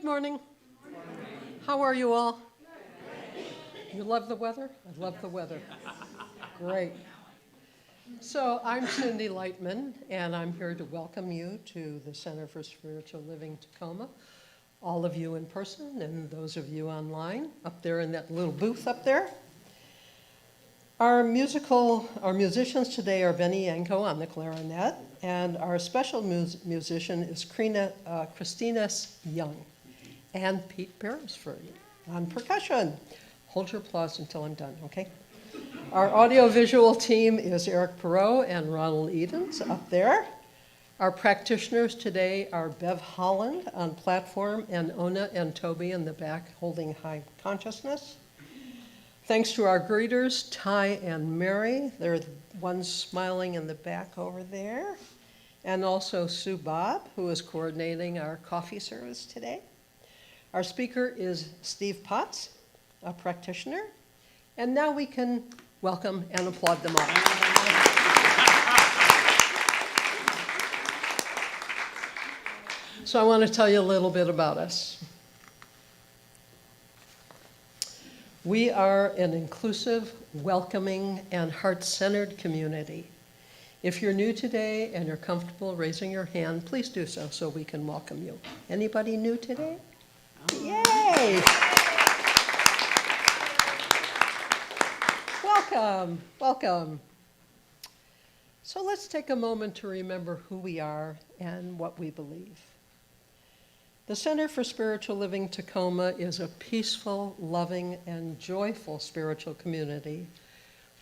morning. Good morning. How are you all? You love the weather? I love the weather. Great. So I'm Cindie Leitman, and I'm here to welcome you to the Center for Spiritual Living Tacoma. All of you in person and those of you online, up there in that little booth up there. Our musicians today are Benny Yangco on the clarinet, and our special musician is ChristineEss Young, and Pete Beresford on percussion. Hold your applause until I'm done, okay? Our audiovisual team is Erik Perrohe and Ronald up there. Our practitioners today are Bev Holland on platform and Ona and Toby in the back holding high consciousness. Thanks to our greeters, Ty and Mary. They're the ones smiling in the back over there. And also Sue Bob, who is coordinating our coffee service today. Our speaker is Steve Potts, a practitioner. And now we can welcome and applaud them all. So I want to tell you a little bit about us. We are an inclusive, welcoming, and heart-centered community. If you're new today and you're comfortable raising your hand, please do so we can welcome you. Anybody new today? Yay! Welcome, welcome. So let's take a moment to remember who we are and what we believe. The Center for Spiritual Living Tacoma is a peaceful, loving, and joyful spiritual community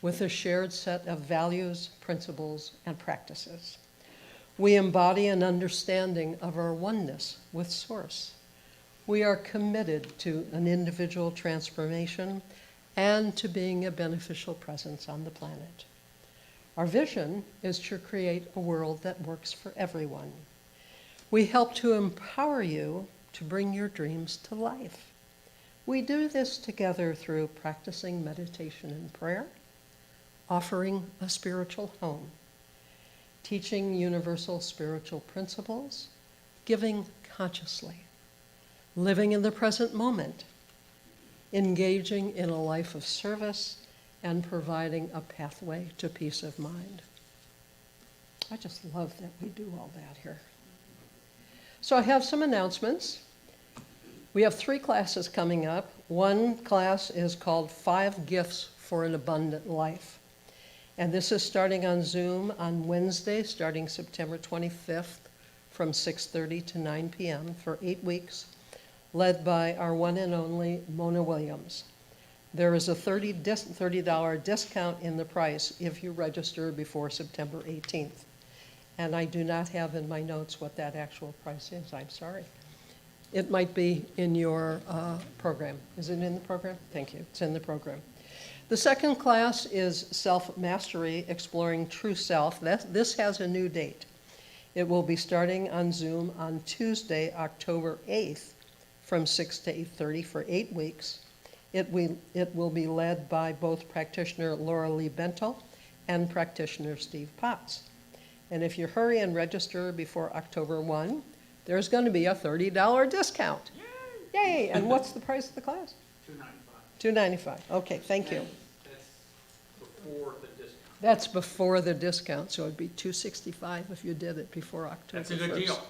with a shared set of values, principles, and practices. We embody an understanding of our oneness with Source. We are committed to an individual transformation and to being a beneficial presence on the planet. Our vision is to create a world that works for everyone. We help to empower you to bring your dreams to life. We do this together through practicing meditation and prayer, offering a spiritual home, teaching universal spiritual principles, giving consciously, living in the present moment, engaging in a life of service, and providing a pathway to peace of mind. I just love that we do all that here. So I have some announcements. We have 3 classes coming up. One class is called 5 Gifts for an Abundant Life. And this is starting on Zoom on Wednesday, starting September 25th from 6:30 to 9 p.m. for 8 weeks, led by our one and only Mona Williams. There is a $30 discount in the price if you register before September 18th. And I do not have in my notes what that actual price is. I'm sorry. It might be in your program. Is it in the program? Thank you. It's in the program. The second class is Self-Mastery, Exploring True Self. This has a new date. It will be starting on Zoom on Tuesday, October 8th from 6 to 8:30 for 8 weeks. It will be led by both practitioner Laura Lee Bentel and practitioner Steve Potts. And if you hurry and register before October 1, there's going to be a $30 discount. Yay! Yay! And what's the price of the class? $295. Okay, thank you. That's before the discount. That's before the discount, so it'd be $265 if you did it before October 1st. That's a good deal.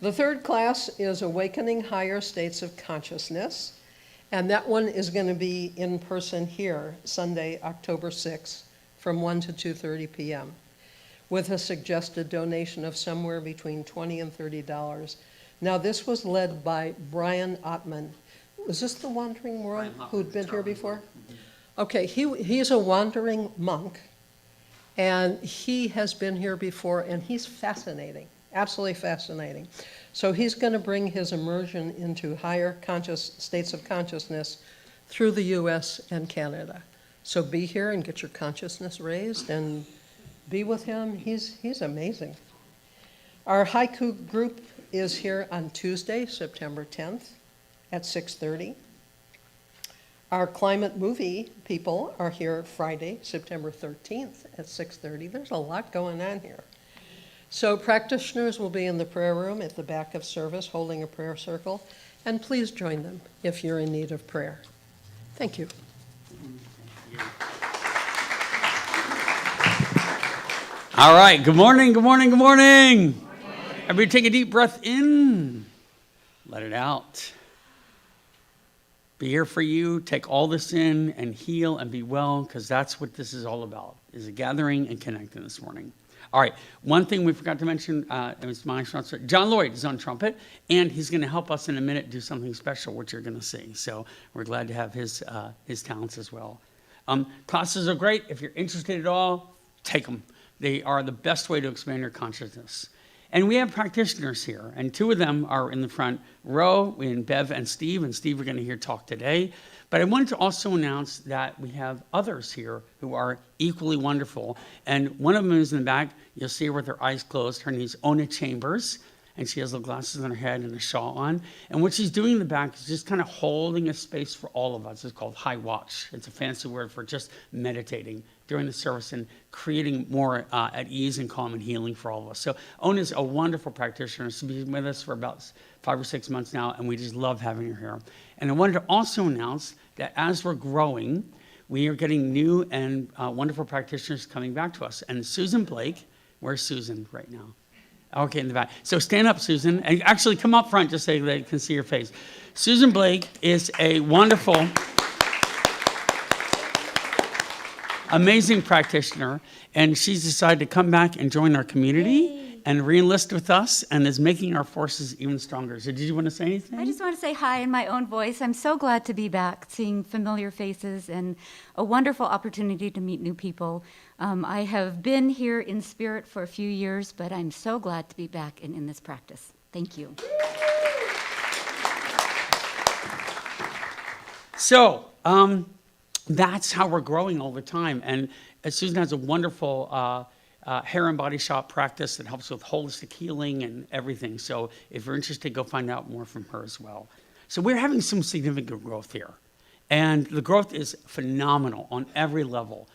The third class is Awakening Higher States of Consciousness, and that one is going to be in person here, Sunday, October 6th, from 1 to 2:30 p.m., with a suggested donation of somewhere between $20 and $30. Now, this was led by Brian Ottman. Was this the Wandering World who'd been here before? Mm-hmm. Okay, he's a wandering monk, and he has been here before, and he's fascinating, absolutely fascinating. So he's going to bring his immersion into higher states of consciousness through the U.S. and Canada. So be here and get your consciousness raised and be with him. He's amazing. Our haiku group is here on Tuesday, September 10th at 6:30. Our climate movie people are here Friday, September 13th at 6:30. There's a lot going on here. So practitioners will be in the prayer room at the back of service holding a prayer circle, and please join them if you're in need of prayer. Thank you. All right, good morning, good morning, good morning. Everybody take a deep breath in, let it out. Be here for you, take all this in and heal and be well, because that's what this is all about, is a gathering and connecting this morning. All right, one thing we forgot to mention, it was my sponsor, John Lloyd is on trumpet, and he's going to help us in a minute do something special, which you're going to see. So we're glad to have his talents as well. Classes are great. If you're interested at all, take them. They are the best way to expand your consciousness. And we have practitioners here, and two of them are in the front row, in Bev and Steve we're going to hear talk today. But I wanted to also announce that we have others here who are equally wonderful. And one of them is in the back. You'll see her with her eyes closed. Her name is Ona Chambers, and she has little glasses on her head and a shawl on. And what she's doing in the back is just kind of holding a space for all of us. It's called High Watch. It's a fancy word for just meditating during the service and creating more at ease and calm and healing for all of us. So Ona's a wonderful practitioner. She's been with us for about 5 or 6 months now, and we just love having her here. And I wanted to also announce that as we're growing, we are getting new and wonderful practitioners coming back to us. And Susan Blake, where's Susan right now? Okay, in the back. So stand up, Susan, and actually come up front just so they can see your face. Susan Blake is a wonderful, amazing practitioner, and she's decided to come back and join our community and re-enlist with us, and is making our forces even stronger. So did you want to say anything? I just want to say hi in my own voice. I'm so glad to be back, seeing familiar faces, and a wonderful opportunity to meet new people. I have been here in spirit for a few years, but I'm so glad to be back and in this practice. Thank you. So, that's how we're growing all the time. And Susan has a wonderful hair and body shop practice that helps with holistic healing and everything. So if you're interested, go find out more from her as well. So we're having some significant growth here. And the growth is phenomenal on every level.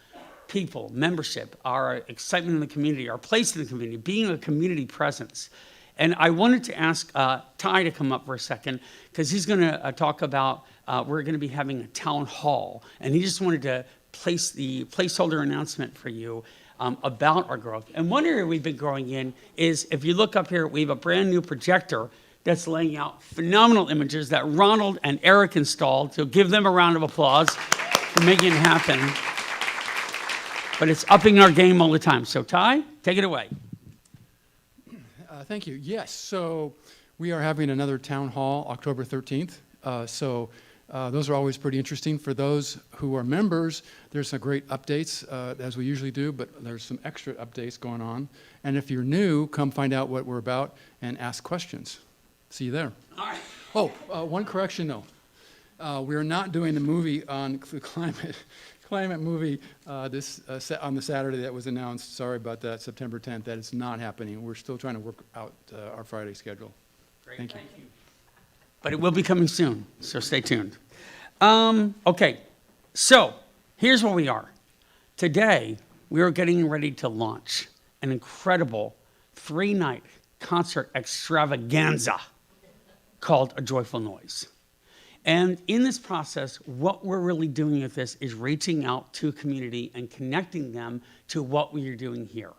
People, membership, our excitement in the community, our place in the community, being a community presence. And I wanted to ask Ty to come up for a second, because he's going to talk about, we're going to be having a town hall. And he just wanted to place the placeholder announcement for you about our growth. And one area we've been growing in is, if you look up here, we have a brand new projector that's laying out phenomenal images that Ronald and Erik installed. So give them a round of applause for making it happen. But it's upping our game all the time. So Ty, take it away. Thank you. Yes, so we are having another town hall October 13th. Those are always pretty interesting. For those who are members, there's some great updates, as we usually do, but there's some extra updates going on. And if you're new, come find out what we're about and ask questions. See you there. All right. Oh, one correction, though. We are not doing the movie on the climate movie on the Saturday that was announced. Sorry about that, September 10th. That is not happening. We're still trying to work out our Friday schedule. Great. Thank you. But it will be coming soon, so stay tuned. Okay, so here's where we are. Today, we are getting ready to launch an incredible 3-night concert extravaganza called A Joyful Noise. And in this process, what we're really doing with this is reaching out to a community and connecting them to what we are doing here.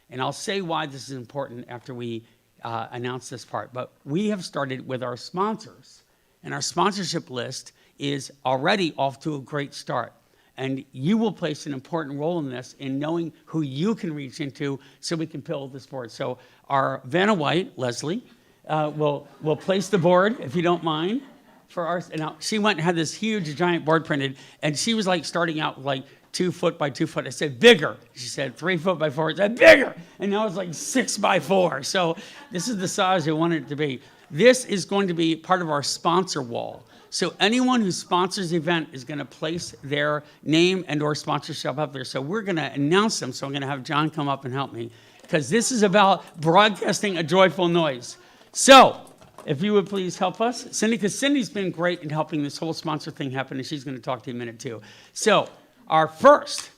And I'll say why this is important after we announce this part. But we have started with our sponsors, and our sponsorship list is already off to a great start. And you will place an important role in this, in knowing who you can reach into so we can build this board. So our Vanna White, Leslie, will place the board, if you don't mind. For our, now, she went and had this huge, giant board printed, and she was like starting out like 2 foot by 2 foot. I said, bigger. She said, 3 foot by 4. I said, bigger. And now it's like 6 by 4. So this is the size we wanted it to be. This is going to be part of our sponsor wall. So anyone who sponsors the event is going to place their name and or sponsorship up there. So we're going to announce them. So I'm going to have John come up and help me, because this is about broadcasting a joyful noise. So if you would please help us, Cindie, because Cindie's been great in helping this whole sponsor thing happen, and she's going to talk to you in a minute too. So our first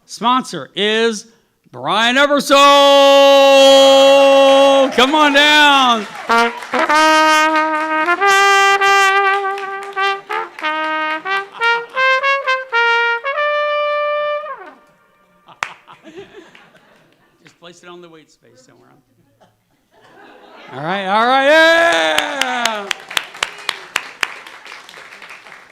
sponsor is Brian Ebersole. Come on down. Just place it on the weight space somewhere. All right, yeah!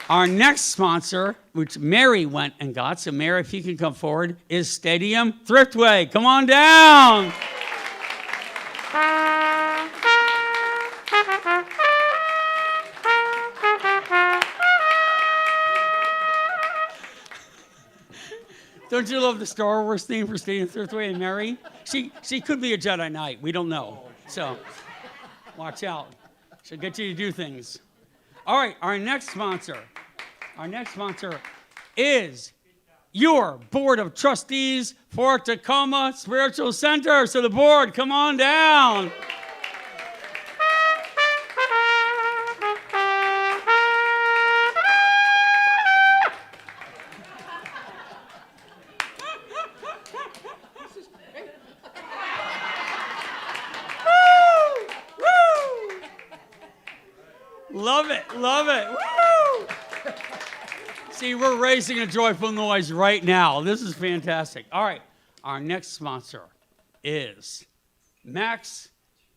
Our next sponsor, which Mary went and got, so Mary, if you can come forward, is Stadium Thriftway. Come on down. Don't you love the Star Wars theme for Stadium Thriftway and Mary? She could be a Jedi Knight. We don't know. So watch out. She'll get you to do things. All right, our next sponsor is your Board of Trustees for Tacoma Spiritual Center. So the board, come on down. Love it. Woo! See, we're raising a joyful noise right now. This is fantastic. All right, our next sponsor is Max,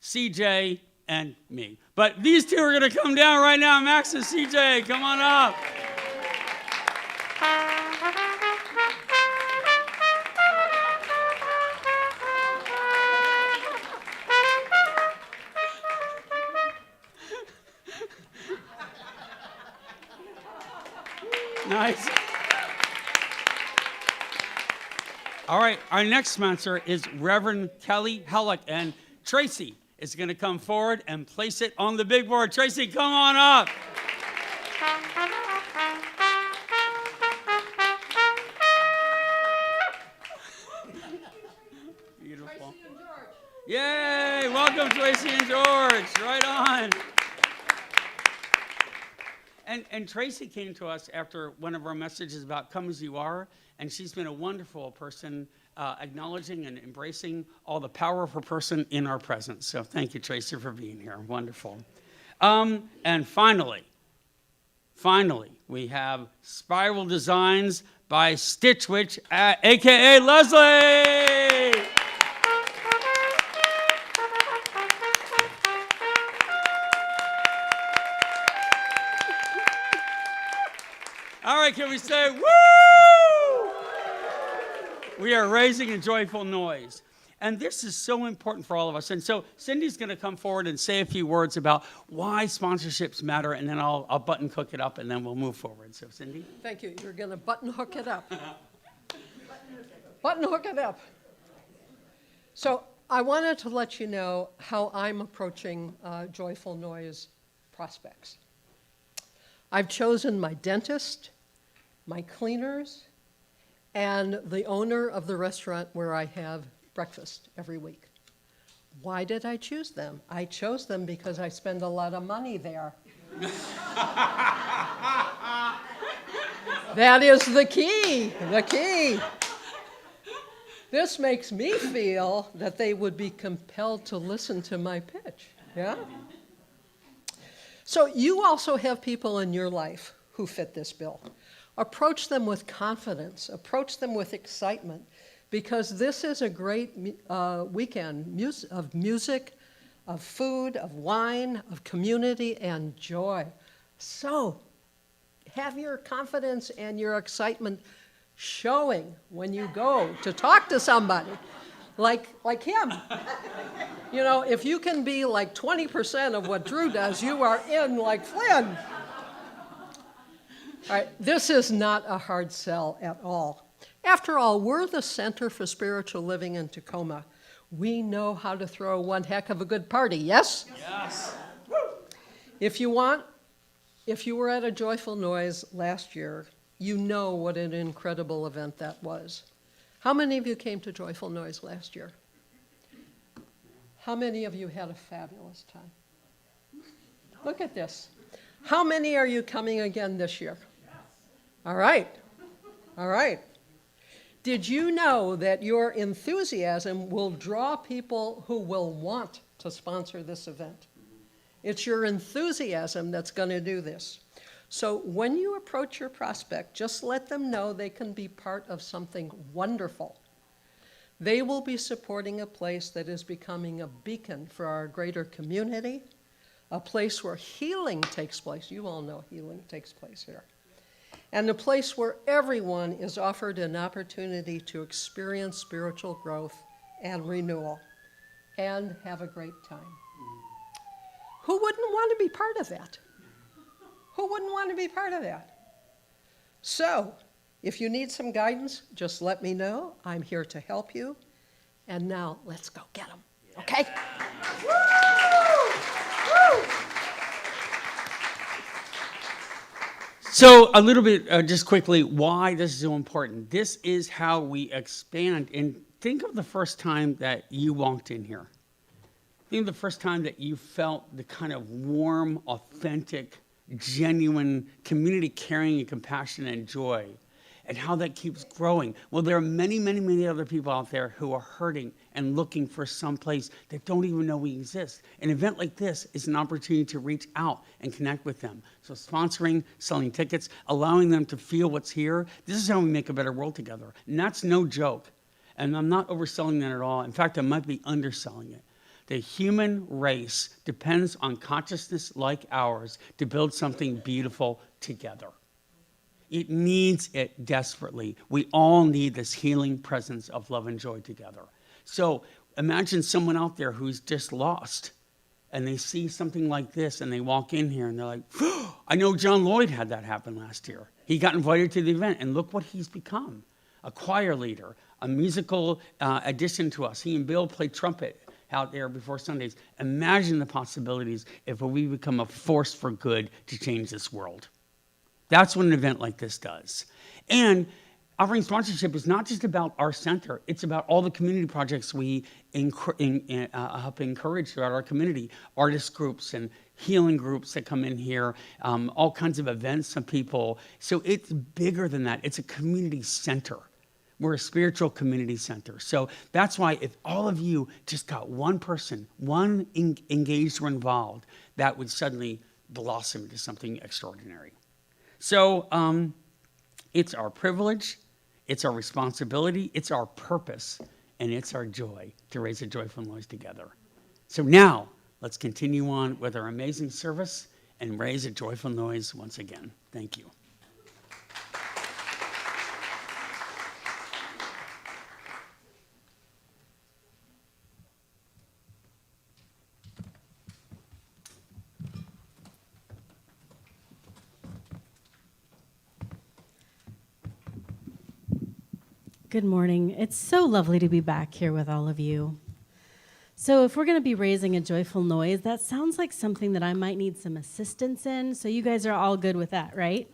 CJ, and me. But these two are going to come down right now. Max and CJ, come on up. Nice. All right, our next sponsor is Reverend Kelly Hellick, and Tracy is going to come forward and place it on the big board. Tracy, come on up. Beautiful. Tracy and George. Yay! Welcome, Tracy and George. Right on. And Tracy came to us after one of our messages about Come As You Are, and she's been a wonderful person, acknowledging and embracing all the power of her person in our presence. So thank you, Tracy, for being here. Wonderful. And finally, we have Spiral Designs by Stitch Witch, a.k.a. Leslie. All right, can we say, woo? We are raising a joyful noise. And this is so important for all of us. And so Cindie's going to come forward and say a few words about why sponsorships matter, and then I'll button hook it up, and then we'll move forward. So, Cindie? Thank you. You're going to button hook it up. Button hook it up. So I wanted to let you know how I'm approaching joyful noise prospects. I've chosen my dentist, my cleaners, and the owner of the restaurant where I have breakfast every week. Why did I choose them? I chose them because I spend a lot of money there. That is the key. This makes me feel that they would be compelled to listen to my pitch, yeah? So you also have people in your life who fit this bill. Approach them with confidence. Approach them with excitement, because this is a great weekend of music, of food, of wine, of community, and joy. So have your confidence and your excitement showing when you go to talk to somebody like him. You know, if you can be like 20% of what Drew does, you are in like Flynn. All right, this is not a hard sell at all. After all, we're the Center for Spiritual Living in Tacoma. We know how to throw one heck of a good party, yes? Yes. If you were at a Joyful Noise last year, you know what an incredible event that was. How many of you came to Joyful Noise last year? How many of you had a fabulous time? Look at this. How many are you coming again this year? All right. Did you know that your enthusiasm will draw people who will want to sponsor this event? It's your enthusiasm that's going to do this. So when you approach your prospect, just let them know they can be part of something wonderful. They will be supporting a place that is becoming a beacon for our greater community, a place where healing takes place. You all know healing takes place here. And a place where everyone is offered an opportunity to experience spiritual growth and renewal and have a great time. Who wouldn't want to be part of that? Who wouldn't want to be part of that? So, if you need some guidance, just let me know. I'm here to help you. And now, let's go get them, okay? So a little bit, just quickly, why this is so important. This is how we expand. And think of the first time that you walked in here. Think of the first time that you felt the kind of warm, authentic, genuine community caring and compassion and joy, and how that keeps growing. Well, there are many, many, many other people out there who are hurting and looking for some place that don't even know we exist. An event like this is an opportunity to reach out and connect with them. So sponsoring, selling tickets, allowing them to feel what's here, this is how we make a better world together. And that's no joke. And I'm not overselling that at all. In fact, I might be underselling it. The human race depends on consciousness like ours to build something beautiful together. It needs it desperately. We all need this healing presence of love and joy together. So imagine someone out there who's just lost, and they see something like this, and they walk in here, and they're like, oh, I know John Lloyd had that happen last year. He got invited to the event, and look what he's become. A choir leader, a musical addition to us. He and Bill play trumpet out there before Sundays. Imagine the possibilities if we become a force for good to change this world. That's what an event like this does. And offering sponsorship is not just about our center. It's about all the community projects we help encourage throughout our community. Artist groups and healing groups that come in here, all kinds of events and people. So it's bigger than that. It's a community center. We're a spiritual community center. So that's why if all of you just got one person, one engaged or involved, that would suddenly blossom into something extraordinary. So it's our privilege, it's our responsibility, it's our purpose, and it's our joy to raise a joyful noise together. So now, let's continue on with our amazing service and raise a joyful noise once again. Thank you. Good morning. It's so lovely to be back here with all of you. So if we're going to be raising a joyful noise, that sounds like something that I might need some assistance in. So you guys are all good with that, right?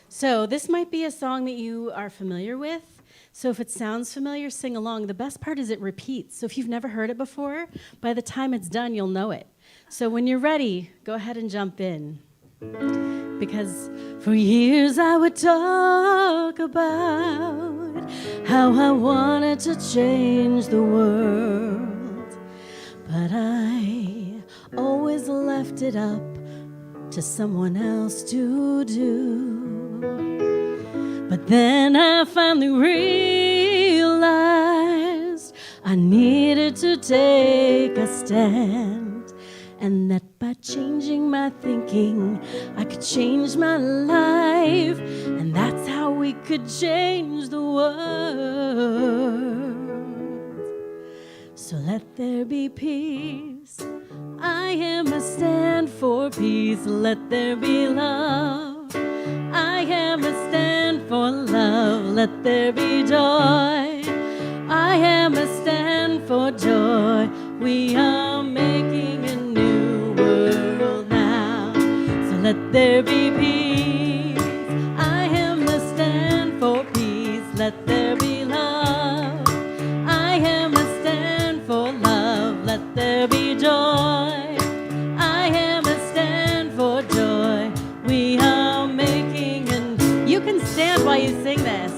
So this might be a song that you are familiar with. So if it sounds familiar, sing along. The best part is it repeats. So if you've never heard it before, by the time it's done, you'll know it. So when you're ready, go ahead and jump in. Because for years I would talk about how I wanted to change the world, but I always left it up to someone else to do. But then I finally realized I needed to take a stand, and that by changing my thinking, I could change my life, and that's how we could change the world. So let there be peace. I am a stand for peace. Let there be love. I am a stand for love. Let there be joy. I am a stand for joy. We are making a new world now. So let there be peace. I am a stand for peace. Let there be love. I am a stand for love. Let there be joy. I am a stand for joy. We are making a... You can stand while you sing this.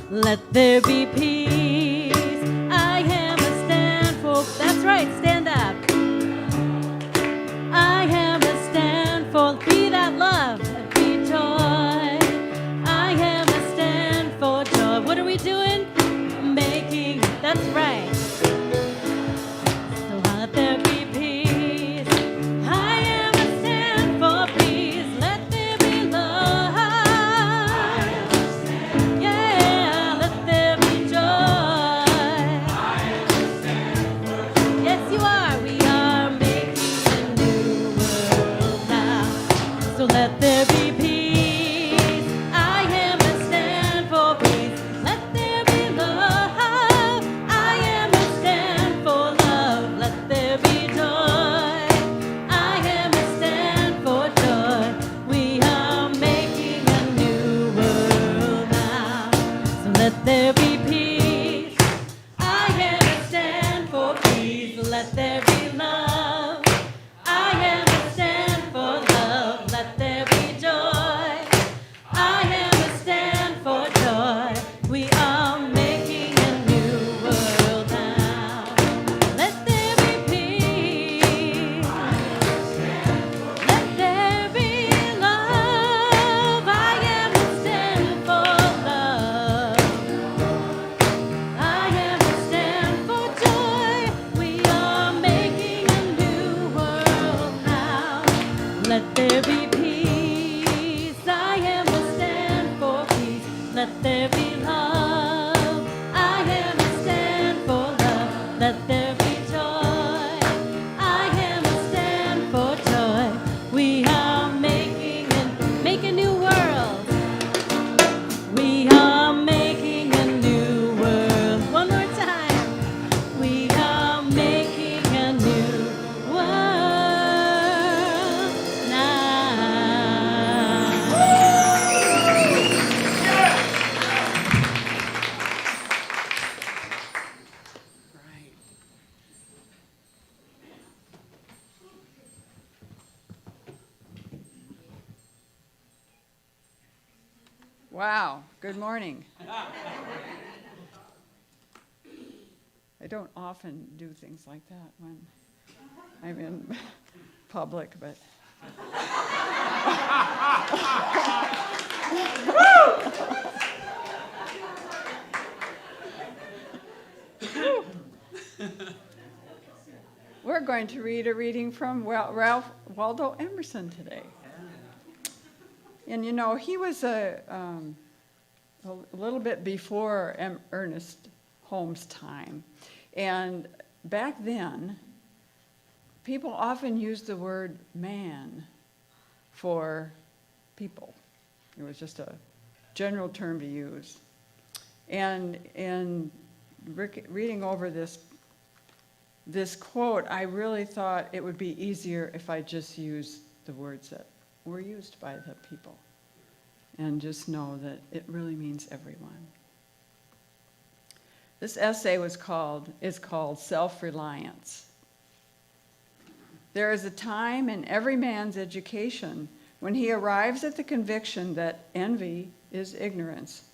Let let there be peace. I am a stand for, that's right, stand up. I am a stand for, be that love, be joy. I am a stand for joy. What are we doing? Making, that's right. So let there be peace. I am a stand for peace. Let there be love. Yeah, let there be joy. Yes, you are. We are making a new world now. So let there be peace. I am a stand for peace. Let there be love. I am a stand for love. Let there be joy. I am a stand for joy. We are making a new world now. So let there be peace. I am a stand for peace. Let there be love. I am a stand for love. Let there be joy. I am a stand for joy. We are making a new world now. Let there be peace. Let there be love. I am a stand for love. I am a stand for joy. We are making a new world now. Let there be peace. I am a stand for peace. Let there be love. I am a stand for love. Let there be joy. I am a stand for joy. We are make a new world. We are making a new world. One more time. We are making a new world now. Right. Wow, good morning. I don't often do things like that when I'm in public, but. We're going to read a reading from Ralph Waldo Emerson today. And you know, he was a little bit before Ernest Holmes' time. And back then, people often used the word man for people. It was just a general term to use. And in reading over this quote, I really thought it would be easier if I just used the words that were used by the people, and just know that it really means everyone. This essay is called Self-Reliance. There is a time in every man's education when he arrives at the conviction that envy is ignorance,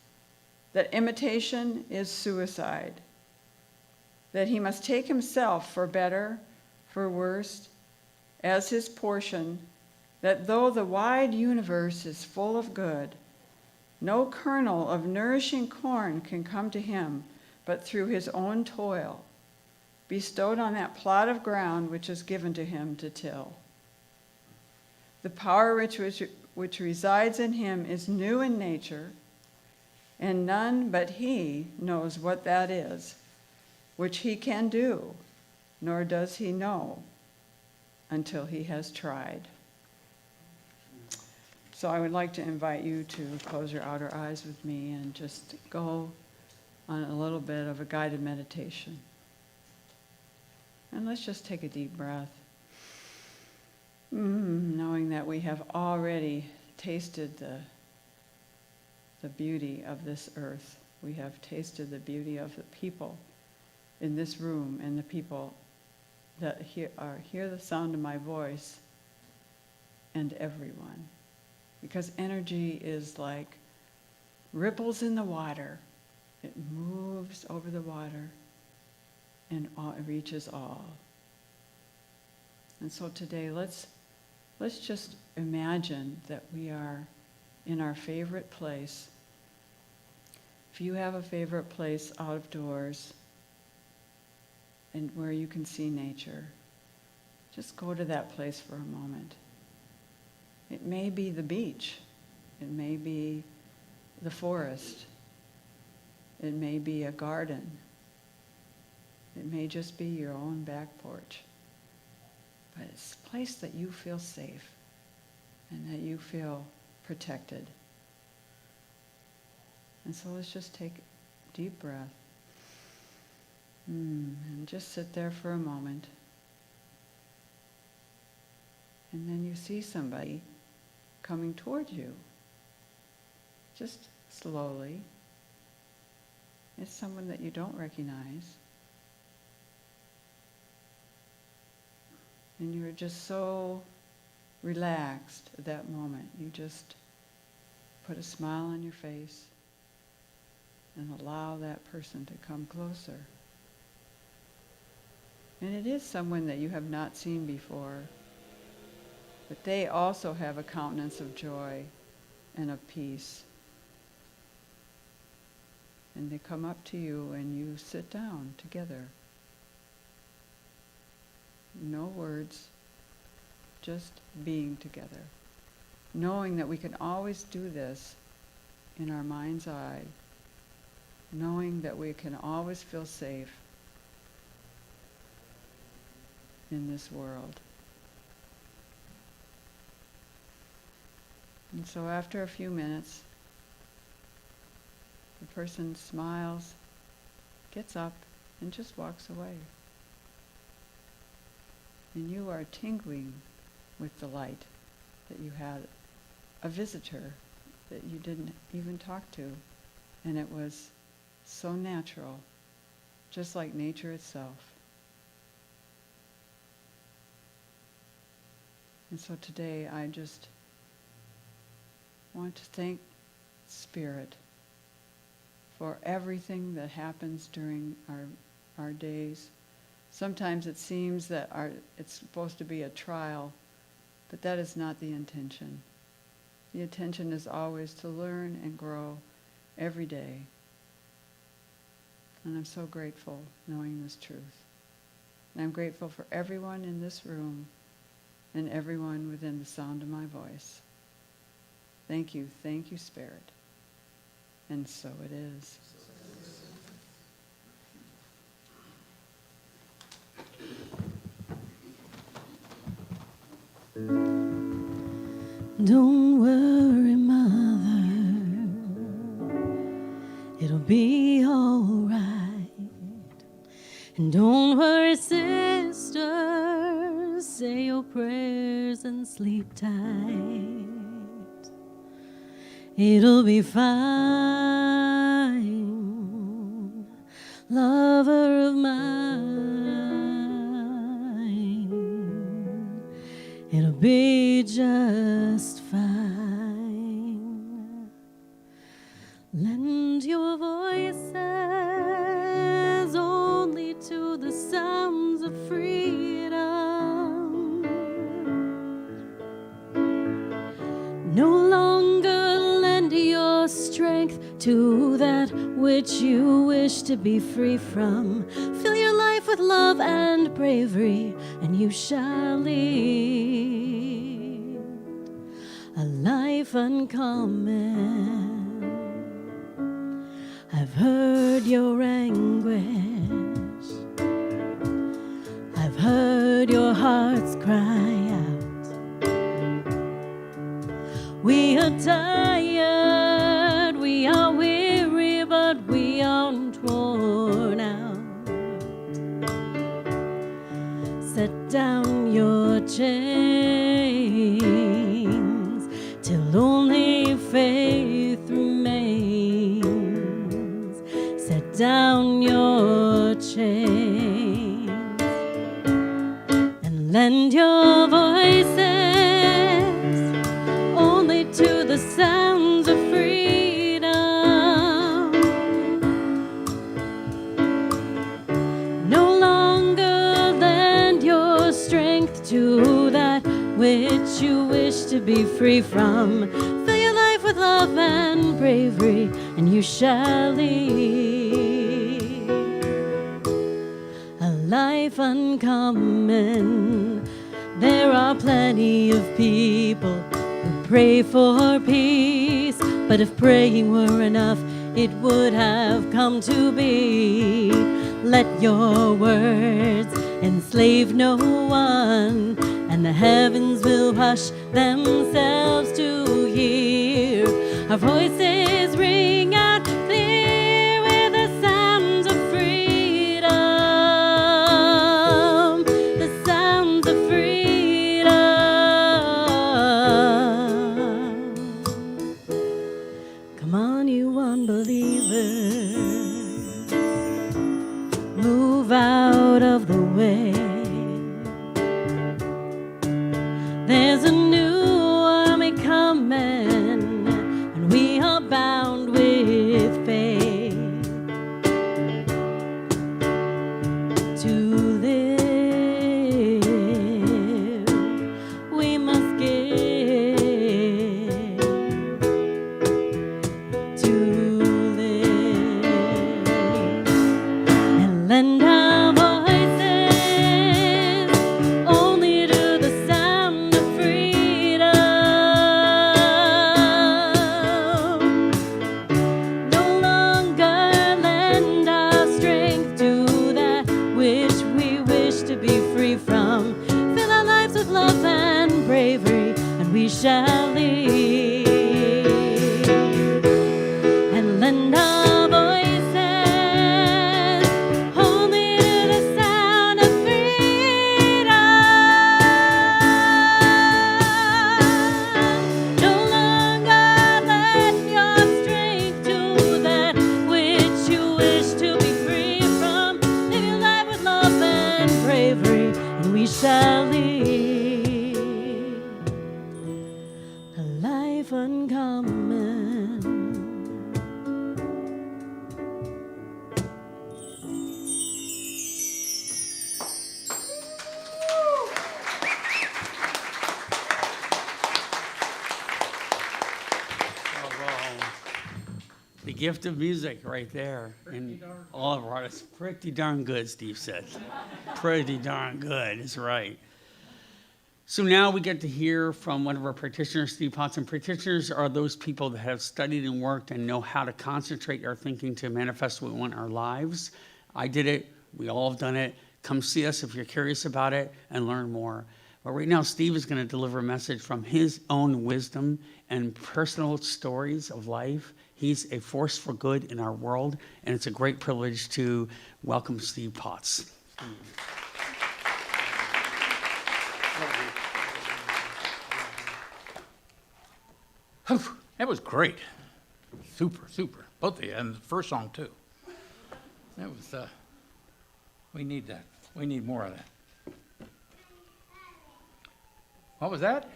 that imitation is suicide, that he must take himself for better, for worse, as his portion, that though the wide universe is full of good, no kernel of nourishing corn can come to him but through his own toil, bestowed on that plot of ground which is given to him to till. The power which resides in him is new in nature, and none but he knows what that is, which he can do, nor does he know until he has tried. So I would like to invite you to close your outer eyes with me and just go on a little bit of a guided meditation. And let's just take a deep breath, knowing that we have already tasted the beauty of this earth. We have tasted the beauty of the people in this room and the people that hear the sound of my voice, and everyone. Because energy is like ripples in the water, It moves over the water and it reaches all. And so today, let's just imagine that we are in our favorite place. If you have a favorite place out of doors and where you can see nature, just go to that place for a moment. It may be the beach. It may be the forest. It may be a garden. It may just be your own back porch. But it's a place that you feel safe and that you feel protected. And so let's just take a deep breath and just sit there for a moment. And then you see somebody coming toward you, just slowly. It's someone that you don't recognize. And you're just so relaxed at that moment. You just put a smile on your face and allow that person to come closer. And it is someone that you have not seen before, but they also have a countenance of joy and of peace. And they come up to you and you sit down together. No words, just being together. Knowing that we can always do this in our mind's eye. Knowing that we can always feel safe in this world. And so after a few minutes, the person smiles, gets up, and just walks away. And you are tingling with delight that you had a visitor that you didn't even talk to. And it was so natural, just like nature itself. And so today I just want to thank Spirit for everything that happens during our days. Sometimes it seems that it's supposed to be a trial, but that is not the intention. The intention is always to learn and grow every day. And I'm so grateful knowing this truth. And I'm grateful for everyone in this room and everyone within the sound of my voice. Thank you, Spirit. And so it is. Don't worry, mother, it'll be all right. And don't worry, sister, say your prayers and sleep tight. It'll be fine, lover of mine. It'll be just fine. Lend your voices only to the sounds of freedom. No longer lend your strength to that which you wish to be free from. Fill your life with love and bravery, and you shall lead a life uncommon. I've heard your anguish, I've heard your hearts cry out. We are tired, we are weary, but we aren't worn out. Set down your chains till only faith remains. Set down your chains and lend your voices only to the sounds of freedom. strength to that which you wish to be free from. Fill your life with love and bravery, and you shall lead a life uncommon. There are plenty of people who pray for peace, but if praying were enough, it would have come to be. Let your words enslave no one, and the heavens will hush themselves to hear our voices ring out clear with the sounds of freedom, the sounds of freedom. Come on, you unbelievers, move out of the way. There's a new army coming, and we are bound with faith to live. We must give to live and lend our voices only to the sound of freedom. No longer lend our strength to that which we wish to be free from. Fill our lives with love and bravery, and we shall lead and lend our voices only to the sound of freedom. No longer lend your strength to that which you wish to be free from. Live your life with love and bravery, and we shall lead a life uncommon. The gift of music right there. And all of our artists, pretty darn good, Steve said. Pretty darn good, is right. So now we get to hear from one of our practitioners, Steve Potts. And practitioners are those people that have studied and worked and know how to concentrate our thinking to manifest what we want in our lives. I did it. We all have done it. Come see us if you're curious about it and learn more. But right now, Steve is going to deliver a message from his own wisdom and personal stories of life. He's a force for good in our world, and it's a great privilege to welcome Steve Potts. That was great. Super, super. Both of you, and the first song, too. That was, we need that. We need more of that. What was that?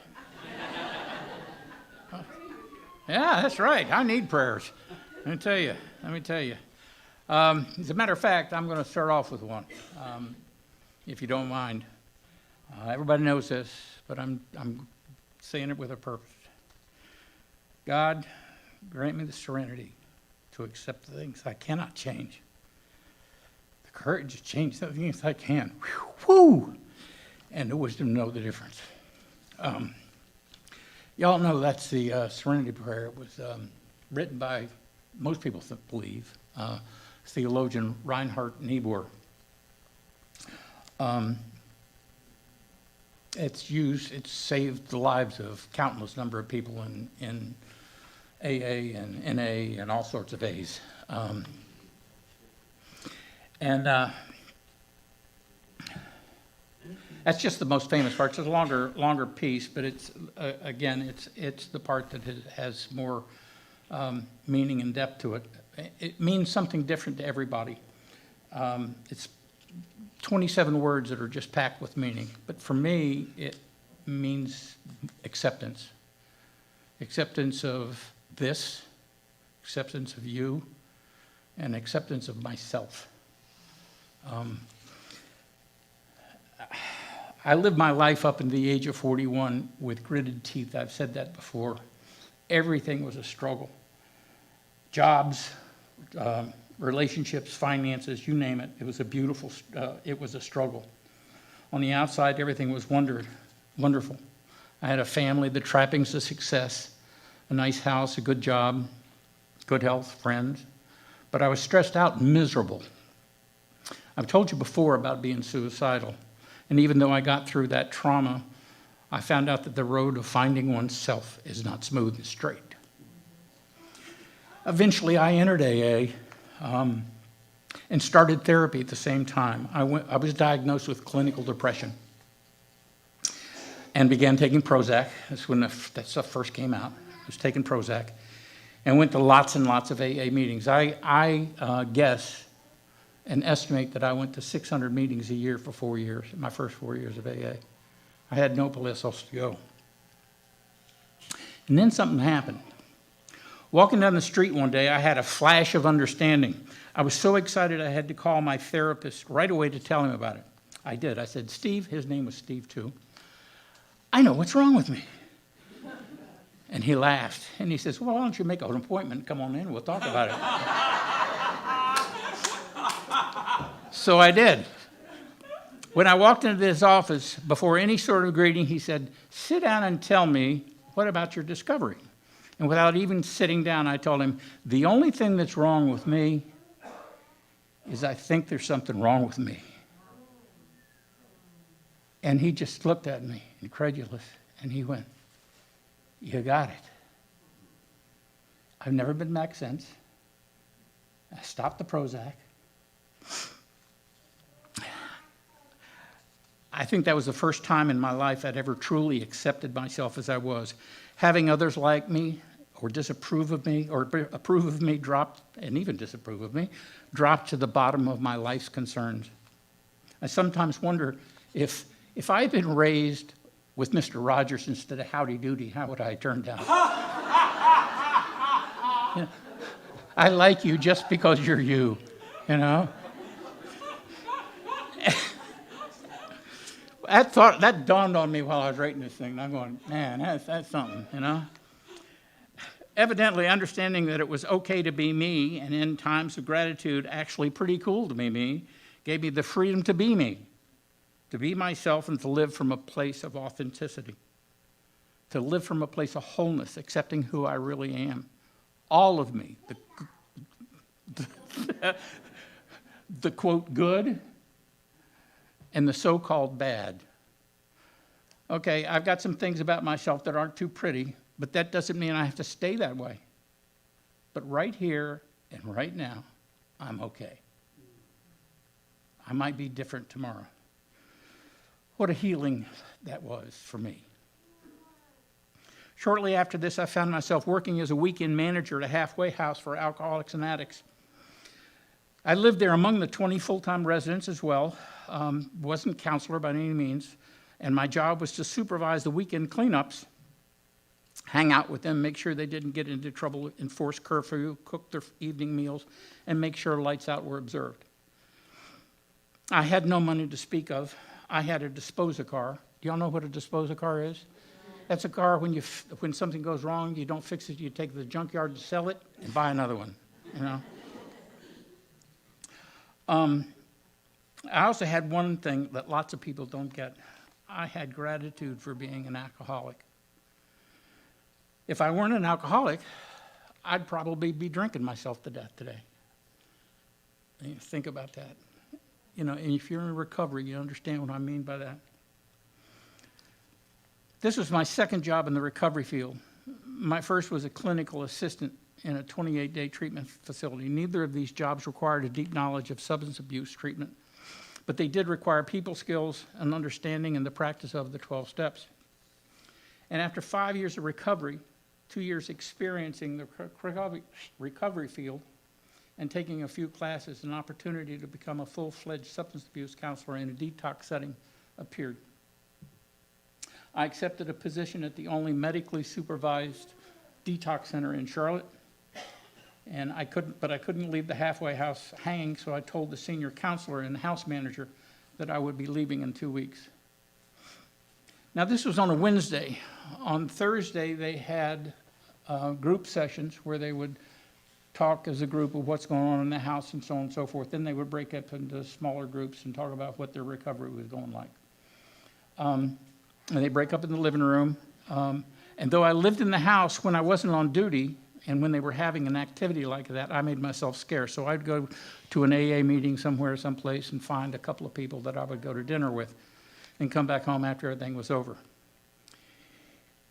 Yeah, that's right. I need prayers. Let me tell you. As a matter of fact, I'm going to start off with one, if you don't mind. Everybody knows this, but I'm saying it with a purpose. God, grant me the serenity to accept the things I cannot change, the courage to change the things I can, whew, and the wisdom to know the difference. Y'all know that's the Serenity Prayer. It was written by, most people believe, theologian Reinhard Niebuhr. It's saved the lives of countless number of people in AA and NA and all sorts of A's. That's just the most famous part. It's a longer piece, but it's it's the part that has more meaning and depth to it. It means something different to everybody. It's 27 words that are just packed with meaning. But for me, it means acceptance. Acceptance of this, acceptance of you, and acceptance of myself. I lived my life up into the age of 41 with gritted teeth. I've said that before. Everything was a struggle. Jobs, relationships, finances, you name it. It was it was a struggle. On the outside, everything was wonderful. I had a family, the trappings of success, a nice house, a good job, good health, friends. But I was stressed out and miserable. I've told you before about being suicidal. And even though I got through that trauma, I found out that the road of finding oneself is not smooth and straight. Eventually, I entered AA and started therapy at the same time. I was diagnosed with clinical depression and began taking Prozac. That's when that stuff first came out. I was taking Prozac and went to lots and lots of AA meetings. I guess and estimate that I went to 600 meetings a year for 4 years, my first 4 years of AA. I had no place else to go. And then something happened. Walking down the street one day, I had a flash of understanding. I was so excited I had to call my therapist right away to tell him about it. I did. I said, Steve, his name was Steve too, I know what's wrong with me. And he laughed. And he says, well, why don't you make an appointment? Come on in, we'll talk about it. So I did. When I walked into his office, before any sort of greeting, he said, sit down and tell me, what about your discovery? And without even sitting down, I told him, the only thing that's wrong with me is I think there's something wrong with me. And he just looked at me, incredulous, and he went, you got it. I've never been back since. I stopped the Prozac. I think that was the first time in my life I'd ever truly accepted myself as I was. Having others like me or disapprove of me or approve of me dropped, and even disapprove of me, dropped to the bottom of my life's concerns. I sometimes wonder if I had been raised with Mr. Rogers instead of Howdy Doody, how would I turn down? You know, I like you just because you're you, you know? That dawned on me while I was writing this thing. And I'm going, man, that's something, you know? Evidently, understanding that it was okay to be me, and in times of gratitude, actually pretty cool to be me, gave me the freedom to be myself and to live from a place of authenticity, to live from a place of wholeness, accepting who I really am. All of me, the quote good, and the so-called bad. Okay, I've got some things about myself that aren't too pretty, but that doesn't mean I have to stay that way. But right here and right now, I'm okay. I might be different tomorrow. What a healing that was for me. Shortly after this, I found myself working as a weekend manager at a halfway house for alcoholics and addicts. I lived there among the 20 full-time residents as well. Wasn't counselor by any means, and my job was to supervise the weekend cleanups, hang out with them, make sure they didn't get into trouble, enforce curfew, cook their evening meals, and make sure lights out were observed. I had no money to speak of. I had a disposer car. Do y'all know what a disposer car is? That's a car when something goes wrong, you don't fix it, you take it to the junkyard and sell it and buy another one, you know? I also had one thing that lots of people don't get. I had gratitude for being an alcoholic. If I weren't an alcoholic, I'd probably be drinking myself to death today. And think about that. You know, and if you're in recovery, you understand what I mean by that. This was my second job in the recovery field. My first was a clinical assistant in a 28-day treatment facility. Neither of these jobs required a deep knowledge of substance abuse treatment, but they did require people skills and understanding and the practice of the 12 steps. And after 5 years of recovery, 2 years experiencing the recovery field, and taking a few classes, an opportunity to become a full-fledged substance abuse counselor in a detox setting appeared. I accepted a position at the only medically supervised detox center in Charlotte, and I couldn't leave the halfway house hanging, so I told the senior counselor and the house manager that I would be leaving in 2 weeks. Now, this was on a Wednesday. On Thursday, they had group sessions where they would talk as a group of what's going on in the house and so on and so forth. Then they would break up into smaller groups and talk about what their recovery was going like. And they break up in the living room. And though I lived in the house when I wasn't on duty, and when they were having an activity like that, I made myself scarce. So I'd go to an AA meeting somewhere, someplace, and find a couple of people that I would go to dinner with and come back home after everything was over.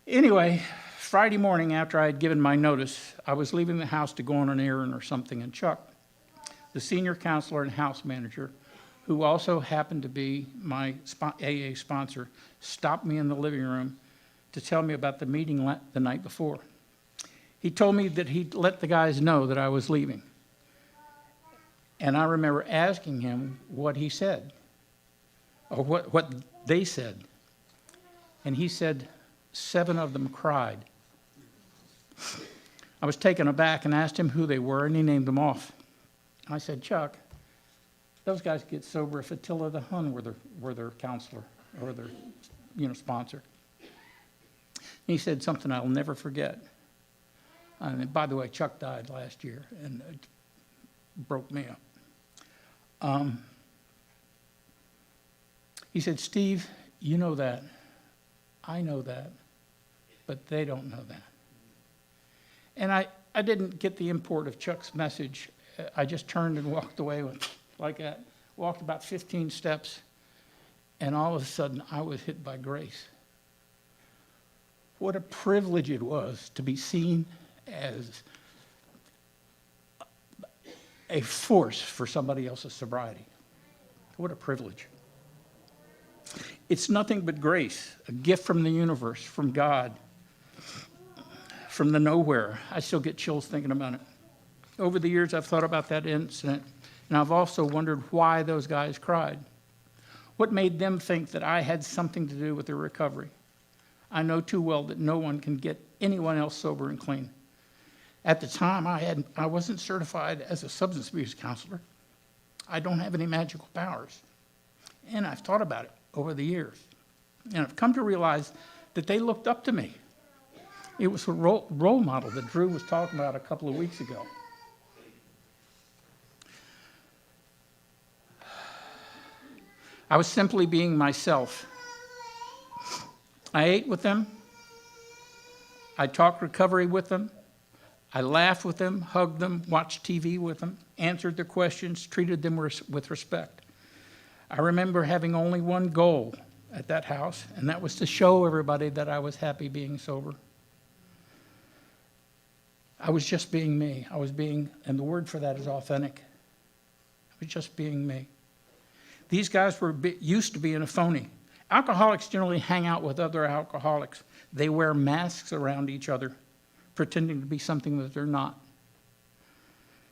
Anyway, Friday morning after I had given my notice, I was leaving the house to go on an errand or something, and Chuck, the senior counselor and house manager, who also happened to be my AA sponsor, stopped me in the living room to tell me about the meeting the night before. He told me that he'd let the guys know that I was leaving. And I remember asking him what he said, or what they said. And he said 7 of them cried. I was taken aback and asked him who they were, and he named them off. I said, Chuck, those guys get sober if Attila the Hun were their counselor or their sponsor. And he said something I'll never forget. And by the way, Chuck died last year, and it broke me up. He said, Steve, you know that. I know that. But they don't know that. And I didn't get the import of Chuck's message. I just turned and walked away like that. Walked about 15 steps, and all of a sudden I was hit by grace. What a privilege it was to be seen as a force for somebody else's sobriety. What a privilege. It's nothing but grace, a gift from the universe, from God, from the nowhere. I still get chills thinking about it. Over the years, I've thought about that incident, and I've also wondered why those guys cried. What made them think that I had something to do with their recovery? I know too well that no one can get anyone else sober and clean. At the time, I wasn't certified as a substance abuse counselor. I don't have any magical powers. And I've thought about it over the years. And I've come to realize that they looked up to me. It was a role model that Drew was talking about a couple of weeks ago. I was simply being myself. I ate with them. I talked recovery with them. I laughed with them, hugged them, watched TV with them, answered their questions, treated them with respect. I remember having only one goal at that house, and that was to show everybody that I was happy being sober. I was just being me. I was being, and the word for that is authentic. I was just being me. These guys were used to being a phony. Alcoholics generally hang out with other alcoholics. They wear masks around each other, pretending to be something that they're not.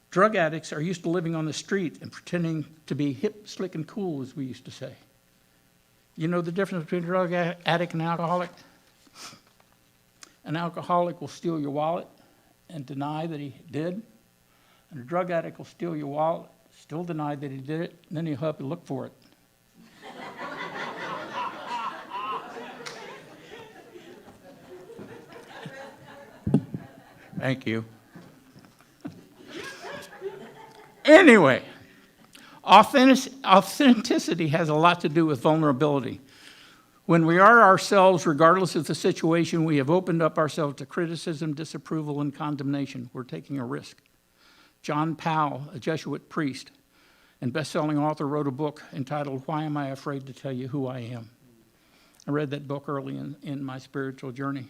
Drug addicts are used to living on the street and pretending to be hip, slick, and cool, as we used to say. You know the difference between a drug addict and an alcoholic? An alcoholic will steal your wallet and deny that he did. And a drug addict will steal your wallet, still deny that he did it, and then he'll help you look for it. Thank you. Anyway, authenticity has a lot to do with vulnerability. When we are ourselves, regardless of the situation, we have opened up ourselves to criticism, disapproval, and condemnation. We're taking a risk. John Powell, a Jesuit priest and best-selling author, wrote a book entitled, Why Am I Afraid to Tell You Who I Am? I read that book early in my spiritual journey.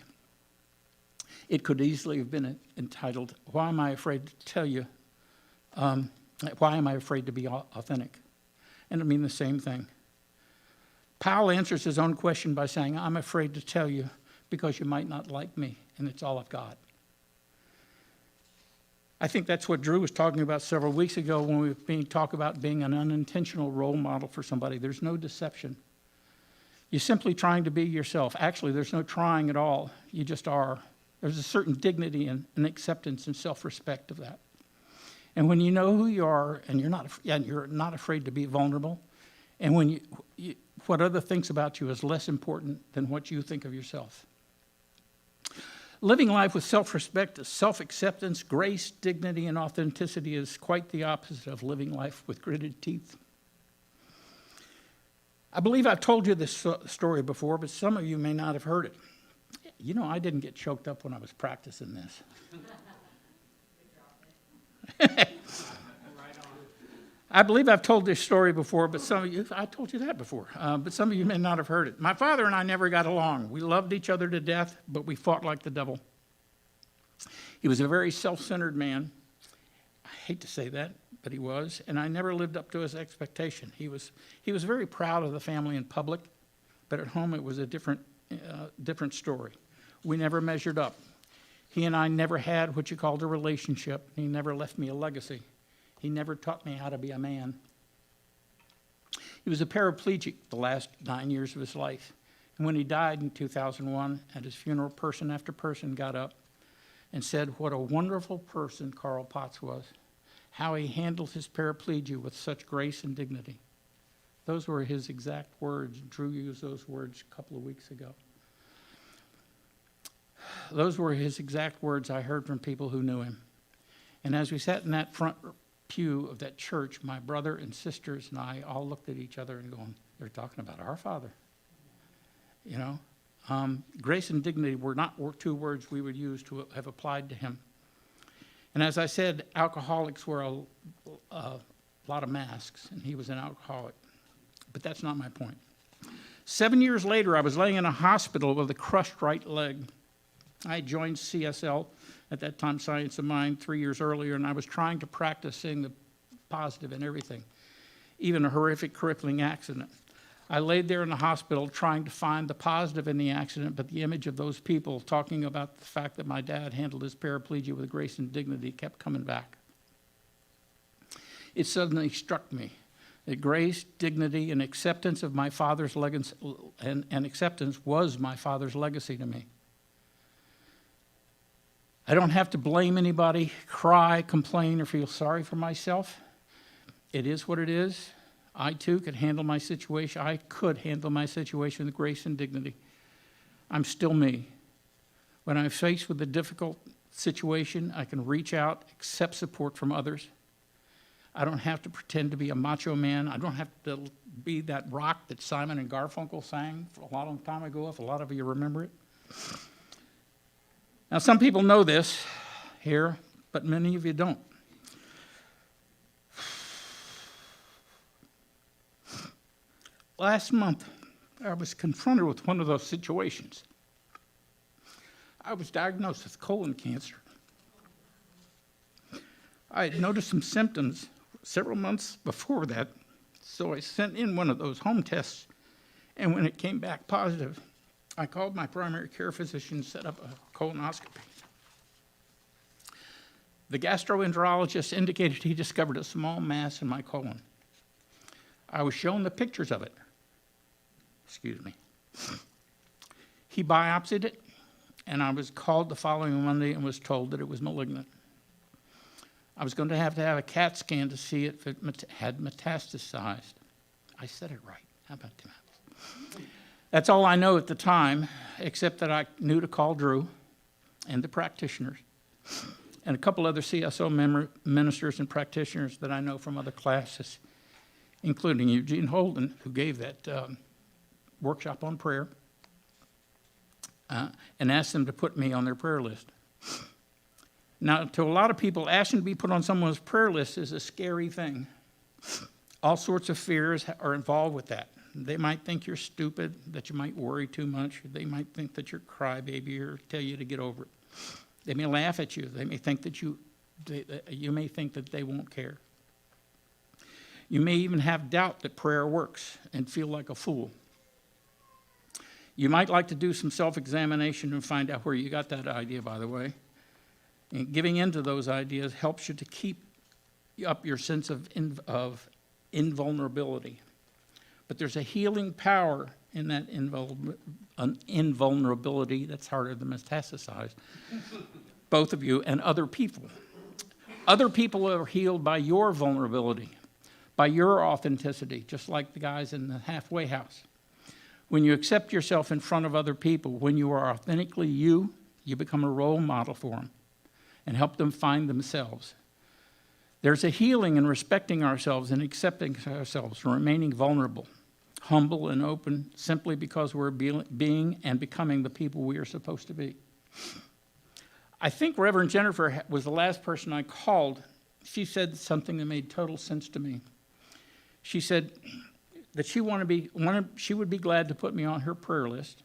It could easily have been entitled, Why Am I Afraid to Tell You? Why am I afraid to be authentic? And I mean the same thing. Powell answers his own question by saying, I'm afraid to tell you because you might not like me, and it's all I've got. I think that's what Drew was talking about several weeks ago when we were talking about being an unintentional role model for somebody. There's no deception. You're simply trying to be yourself. Actually, there's no trying at all. You just are. There's a certain dignity and acceptance and self-respect of that. And when you know who you are and you're not afraid to be vulnerable, and when what other thinks about you is less important than what you think of yourself. Living life with self-respect, self-acceptance, grace, dignity, and authenticity is quite the opposite of living life with gritted teeth. I believe I've told you this story before, but some of you may not have heard it. You know, I didn't get choked up when I was practicing this. I believe I've told this story before, but some of you, I told you that before, but some of you may not have heard it. My father and I never got along. We loved each other to death, but we fought like the devil. He was a very self-centered man. I hate to say that, but he was, and I never lived up to his expectation. He was very proud of the family in public, but at home it was a different story. We never measured up. He and I never had what you called a relationship. He never left me a legacy. He never taught me how to be a man. He was a paraplegic the last 9 years of his life. And when he died in 2001, at his funeral, person after person got up and said what a wonderful person Carl Potts was, how he handled his paraplegia with such grace and dignity. Those were his exact words. Drew used those words a couple of weeks ago. Those were his exact words I heard from people who knew him. And as we sat in that front pew of that church, my brother and sisters and I all looked at each other and going, they're talking about our father. You know, grace and dignity were not two words we would use to have applied to him. And as I said, alcoholics wear a lot of masks, and he was an alcoholic. But that's not my point. 7 years later, I was laying in a hospital with a crushed right leg. I had joined CSL, at that time Science of Mind, 3 years earlier, and I was trying to practice seeing the positive in everything, even a horrific crippling accident. I laid there in the hospital trying to find the positive in the accident, but the image of those people talking about the fact that my dad handled his paraplegia with grace and dignity kept coming back. It suddenly struck me that grace, dignity, and acceptance of my father's legacy, and acceptance was my father's legacy to me. I don't have to blame anybody, cry, complain, or feel sorry for myself. It is what it is. I, too, could handle my situation. I could handle my situation with grace and dignity. I'm still me. When I'm faced with a difficult situation, I can reach out, accept support from others. I don't have to pretend to be a macho man. I don't have to be that rock that Simon and Garfunkel sang a long time ago, if a lot of you remember it. Now, some people know this here, but many of you don't. Last month, I was confronted with one of those situations. I was diagnosed with colon cancer. I had noticed some symptoms several months before that, so I sent in one of those home tests, and when it came back positive, I called my primary care physician and set up a colonoscopy. The gastroenterologist indicated he discovered a small mass in my colon. I was shown the pictures of it. Excuse me. He biopsied it, and I was called the following Monday and was told that it was malignant. I was going to have a CAT scan to see if it had metastasized. I said it right. How about that? That's all I know at the time, except that I knew to call Drew and the practitioners and a couple other CSO ministers and practitioners that I know from other classes, including Eugene Holden, who gave that workshop on prayer, and asked them to put me on their prayer list. Now, to a lot of people, asking to be put on someone's prayer list is a scary thing. All sorts of fears are involved with that. They might think you're stupid, that you might worry too much. They might think that you're a crybaby or tell you to get over it. They may laugh at you. They may think that you may think that they won't care. You may even have doubt that prayer works and feel like a fool. You might like to do some self-examination and find out where you got that idea, by the way. And giving into those ideas helps you to keep up your sense of invulnerability. But there's a healing power in that invulnerability that's harder to metastasize. Both of you and other people. Other people are healed by your vulnerability, by your authenticity, just like the guys in the halfway house. When you accept yourself in front of other people, when you are authentically you, you become a role model for them and help them find themselves. There's a healing in respecting ourselves and accepting ourselves, remaining vulnerable, humble and open, simply because we're being and becoming the people we are supposed to be. I think Reverend Jennifer was the last person I called. She said something that made total sense to me. She said that she would be glad to put me on her prayer list,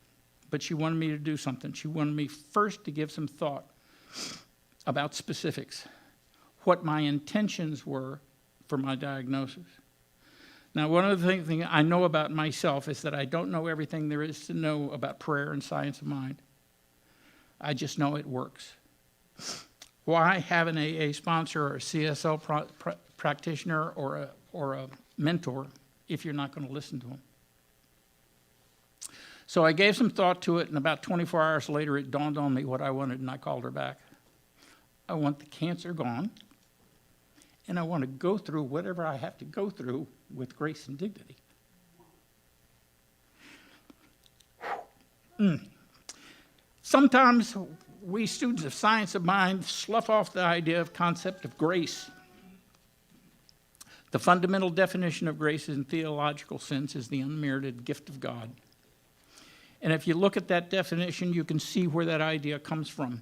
but she wanted me to do something. She wanted me first to give some thought about specifics, what my intentions were for my diagnosis. Now, one of the things I know about myself is that I don't know everything there is to know about prayer and science of mind. I just know it works. Why have an AA sponsor or a CSL practitioner or a mentor if you're not going to listen to them? So I gave some thought to it, and about 24 hours later, it dawned on me what I wanted, and I called her back. I want the cancer gone, and I want to go through whatever I have to go through with grace and dignity. Sometimes we students of science of mind slough off the idea of concept of grace. The fundamental definition of grace in theological sense is the unmerited gift of God. And if you look at that definition, you can see where that idea comes from.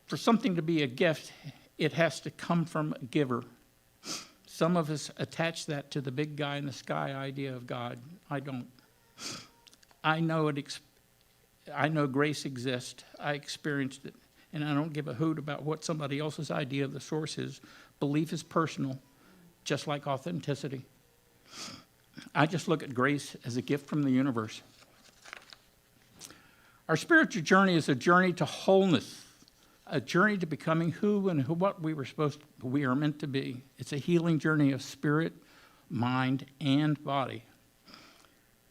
For something to be a gift, it has to come from a giver. Some of us attach that to the big guy in the sky idea of God. I don't. I know grace exists. I experienced it. And I don't give a hoot about what somebody else's idea of the source is. Belief is personal, just like authenticity. I just look at grace as a gift from the universe. Our spiritual journey is a journey to wholeness, a journey to becoming who and what we are meant to be. It's a healing journey of spirit, mind, and body.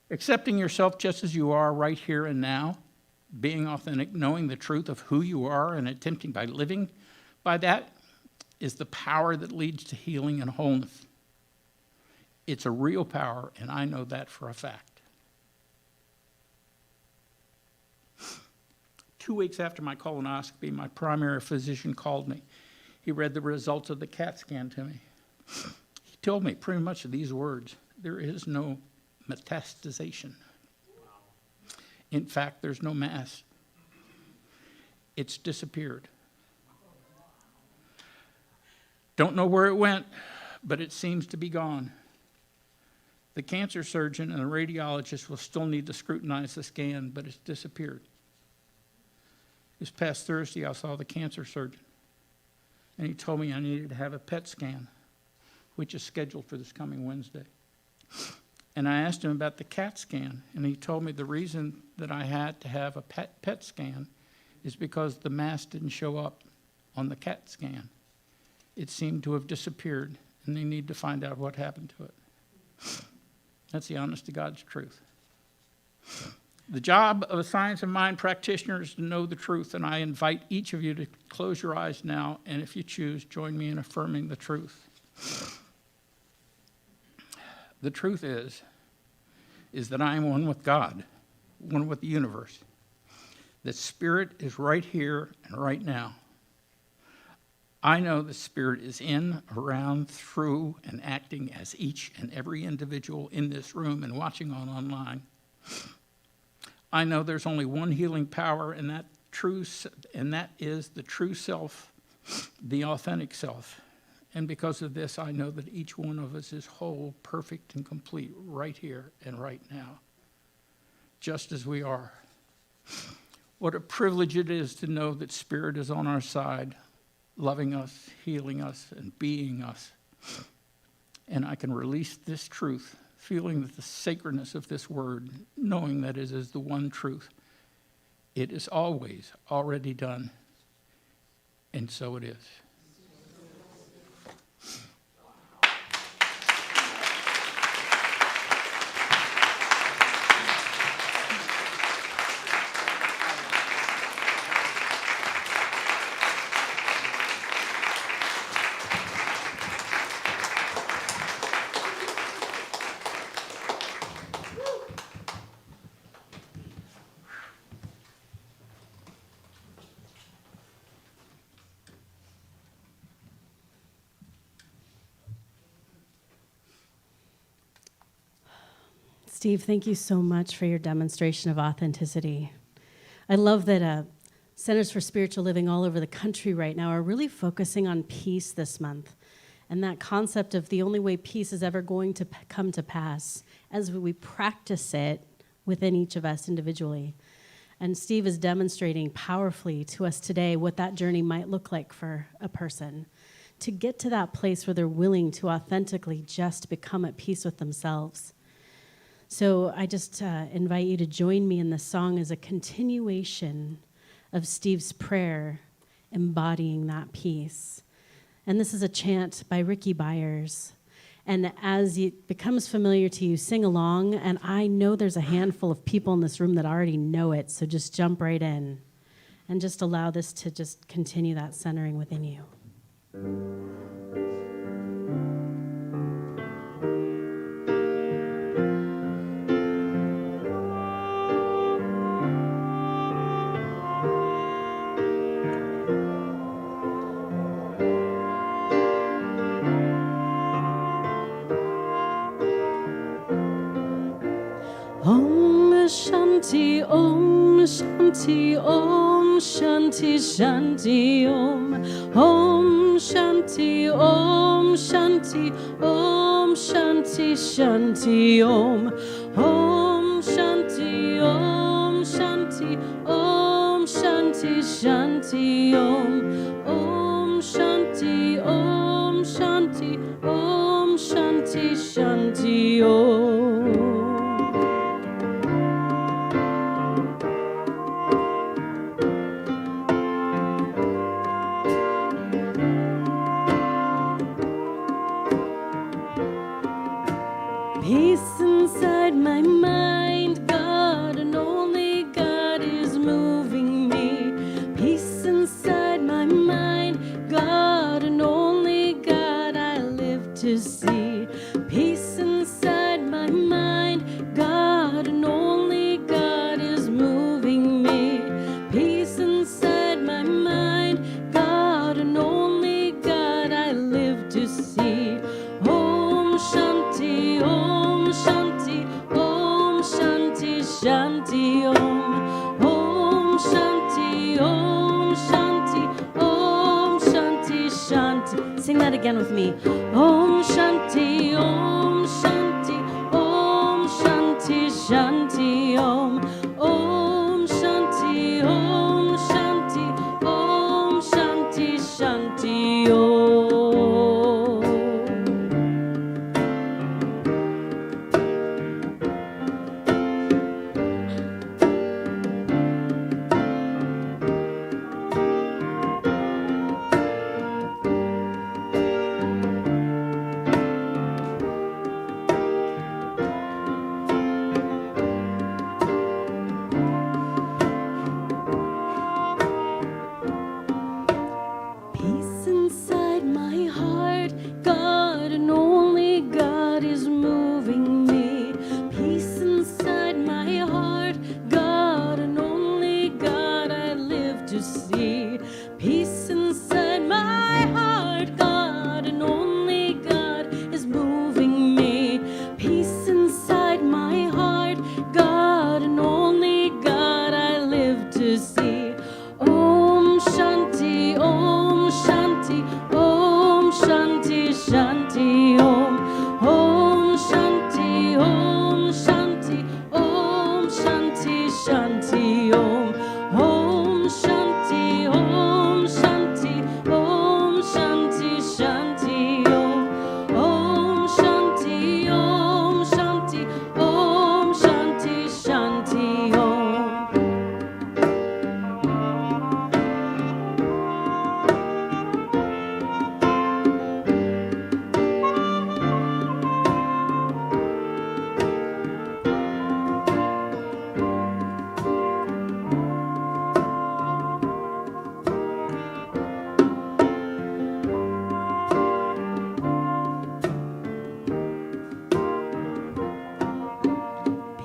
Accepting yourself just as you are right here and now, being authentic, knowing the truth of who you are and attempting by living by that is the power that leads to healing and wholeness. It's a real power, and I know that for a fact. 2 weeks after my colonoscopy, my primary physician called me. He read the results of the CAT scan to me. He told me pretty much these words: there is no metastasization. In fact, there's no mass. It's disappeared. Don't know where it went, but it seems to be gone. The cancer surgeon and the radiologist will still need to scrutinize the scan, but it's disappeared. This past Thursday, I saw the cancer surgeon, and he told me I needed to have a PET scan, which is scheduled for this coming Wednesday. And I asked him about the CAT scan, and he told me the reason that I had to have a PET scan is because the mass didn't show up on the CAT scan. It seemed to have disappeared, and they need to find out what happened to it. That's the honest to God's truth. The job of a science of mind practitioner is to know the truth, and I invite each of you to close your eyes now, and if you choose, join me in affirming the truth. The truth is that I am one with God, one with the universe. That Spirit is right here and right now. I know the Spirit is in, around, through, and acting as each and every individual in this room and watching online. I know there's only one healing power, and that is the true self, the authentic self. And because of this, I know that each one of us is whole, perfect, and complete right here and right now, just as we are. What a privilege it is to know that Spirit is on our side, loving us, healing us, and being us. And I can release this truth, feeling that the sacredness of this word, knowing that it is the one truth. It is always already done, and so it is. Steve, thank you so much for your demonstration of authenticity. I love that Centers for Spiritual Living all over the country right now are really focusing on peace this month. And that concept of the only way peace is ever going to come to pass as we practice it within each of us individually. And Steve is demonstrating powerfully to us today what that journey might look like for a person, to get to that place where they're willing to authentically just become at peace with themselves. So I just invite you to join me in this song as a continuation of Steve's prayer, embodying that peace. And this is a chant by Ricky Byers. And as it becomes familiar to you, sing along. And I know there's a handful of people in this room that already know it, so just jump right in and just allow this to just continue that centering within you. Om Shanti, Om Shanti, Om Shanti, Shanti, Om. Om Shanti, Om Shanti, Om Shanti, Shanti, Om. Om Shanti, Om Shanti, Om Shanti, Shanti, Om. Om Shanti, Om Shanti, Om Shanti, Shanti, Om. Peace inside my mind, God and only God is moving me. Peace inside my mind, God and only God I live to see. Peace inside my mind, God and only God is moving me. Peace inside my mind, God and only God I live to see. Om Shanti, Om Shanti, Om Shanti, Shanti, Om. Om Shanti, Om Shanti, Om Shanti, Shanti. Sing that again with me. Om Shanti, Om Shanti, Om Shanti, Shanti, Om. Om Shanti, Om Shanti, Om Shanti, Shanti, Om. Peace inside my heart, God and only God is moving me. Peace inside my heart, God and only God I live to see. Peace inside my heart, God and only God is moving me. Peace inside my heart, God and only God I live to see. Om Shanti, Om Shanti, Om Shanti, Shanti, Om. Om Shanti, Om Shanti, Om Shanti, Shanti, Om. Om Shanti, Om Shanti, Om Shanti, Shanti, Om. Om Shanti, Om Shanti, Om Shanti, Shanti, Om.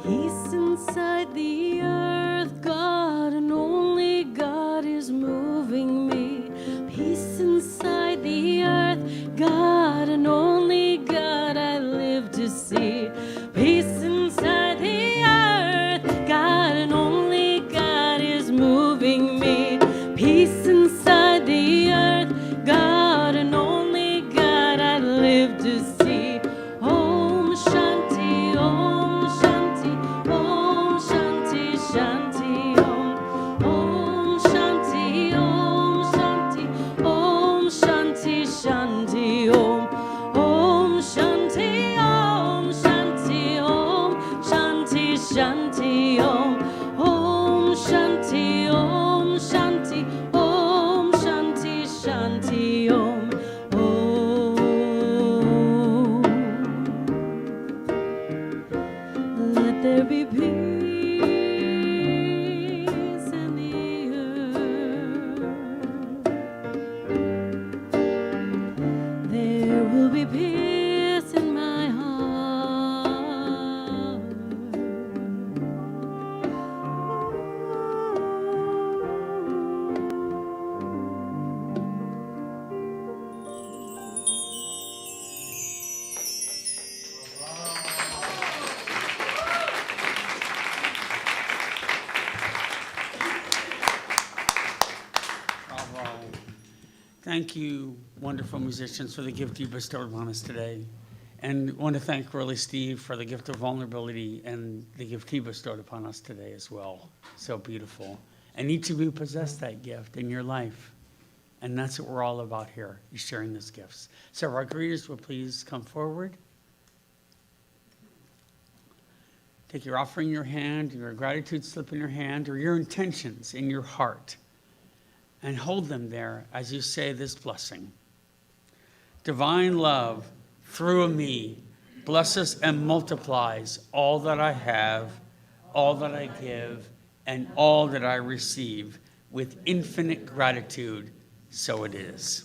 Peace inside the earth, God and only God is moving me. Peace inside the earth, God and only God I live to see. Peace inside Shanti Om. Om Shanti Om Shanti Om Shanti Shanti Om. Om. Let there be peace in the earth. There will be peace in my heart. Bravo. Thank you, wonderful musicians, for the gift you bestowed on us today. And want to thank really Steve for the gift of vulnerability and the gift he bestowed upon us today as well. So beautiful. And each of you possess that gift in your life. And that's what we're all about here, is sharing those gifts. So our greeters will please come forward. Take your offering in your hand, your gratitude slip in your hand, or your intentions in your heart. And hold them there as you say this blessing. Divine love, through me, blesses and multiplies all that I have, all that I give, and all that I receive with infinite gratitude. So it is.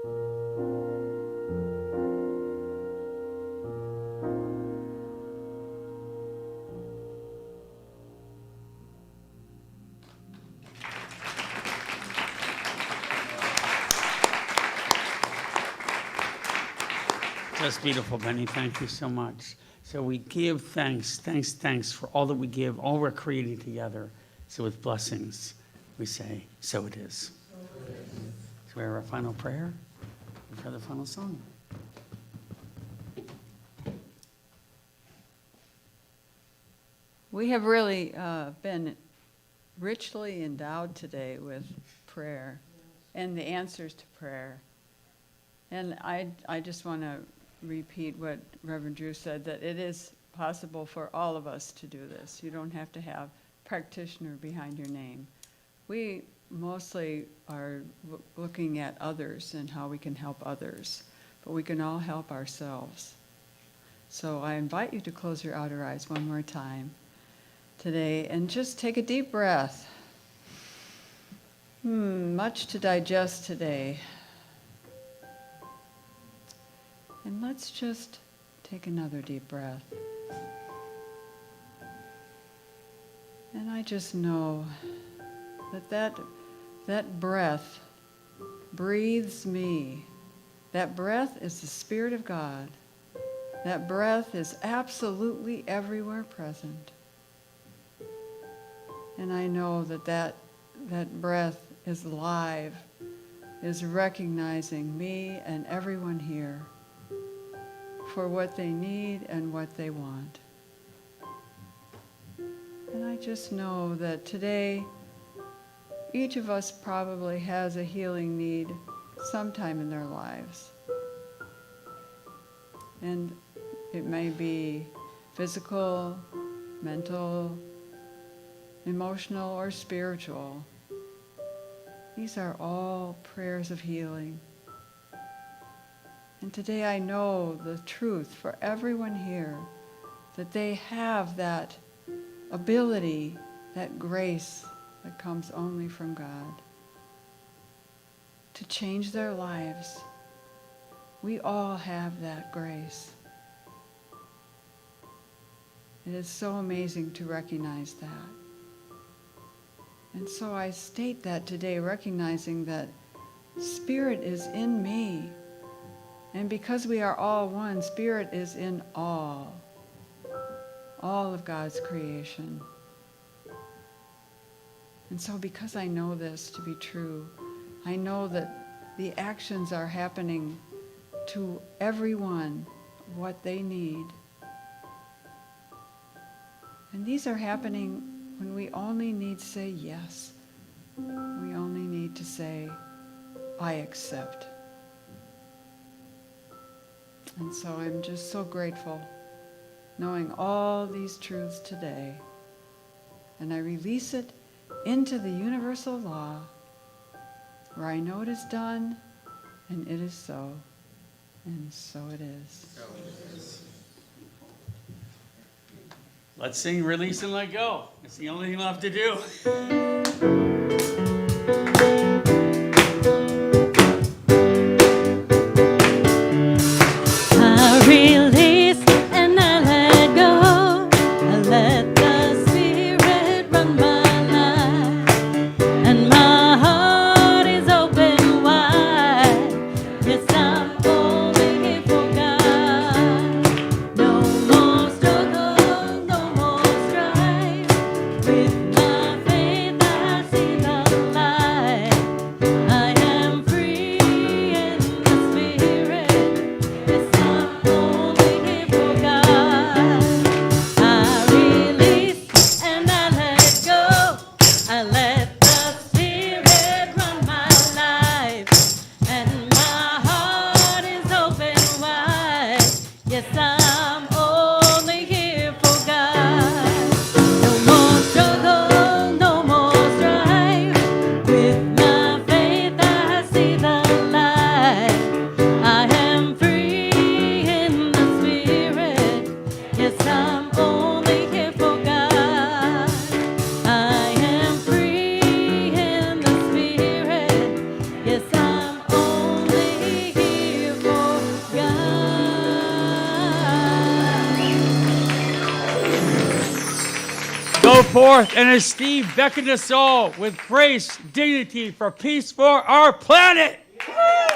That's beautiful, Benny. Thank you so much. So we give thanks for all that we give, all we're creating together. So with blessings, we say, so it is. So we have our final prayer for the final song. We have really been richly endowed today with prayer and the answers to prayer. And I just want to repeat what Reverend Drew said, that it is possible for all of us to do this. You don't have to have practitioner behind your name. We mostly are looking at others and how we can help others, but we can all help ourselves. So I invite you to close your outer eyes one more time today and just take a deep breath. Much to digest today. And let's just take another deep breath. And I just know that breath breathes me. That breath is the Spirit of God. That breath is absolutely everywhere present. And I know that breath is alive, is recognizing me and everyone here for what they need and what they want. And I just know that today, each of us probably has a healing need sometime in their lives. And it may be physical, mental, emotional, or spiritual. These are all prayers of healing. And today I know the truth for everyone here, that they have that ability, that grace that comes only from God to change their lives. We all have that grace. It is so amazing to recognize that. And so I state that today, recognizing that Spirit is in me. And because we are all one, Spirit is in all of God's creation. And so because I know this to be true, I know that the actions are happening to everyone what they need. And these are happening when we only need to say yes. We only need to say, I accept. And so I'm just so grateful knowing all these truths today. And I release it into the universal law where I know it is done and it is so. And so it is. Let's sing Release and Let Go. It's the only thing left to do. I release and I let go. I let the Spirit run my life, and my heart is open wide. Yes, I'm only for God. No more struggle, no more strife. With my faith I see the light. forth, and as Steve beckoned us all with grace, dignity, for peace for our planet. Woo!